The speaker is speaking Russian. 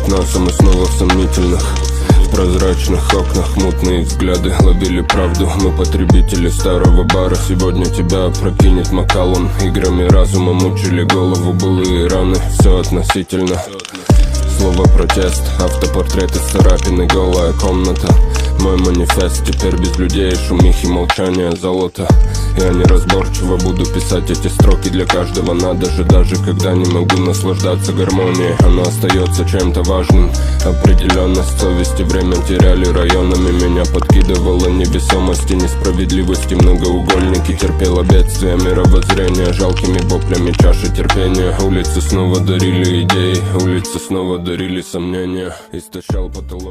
от нас, а мы снова в сомнительных. В прозрачных окнах мутные взгляды ловили правду. Мы потребители старого бара. Сегодня тебя опрокинет Макалон. Играми разума мучили голову былые раны. Все относительно. Слово протест, автопортреты, царапины, голая комната. Мой манифест теперь без людей, шумихи, молчания, золото. Я неразборчиво буду писать эти строки. Для каждого надо же, даже когда не могу наслаждаться гармонией. Она остается чем-то важным. Определенность совести время теряли районами. Меня подкидывало невесомости, несправедливости, многоугольники. Терпела бедствия мировоззрения, жалкими воплями чаши терпения. Улицы снова дарили идеи, улицы снова дарили сомнения. Истощал потолок.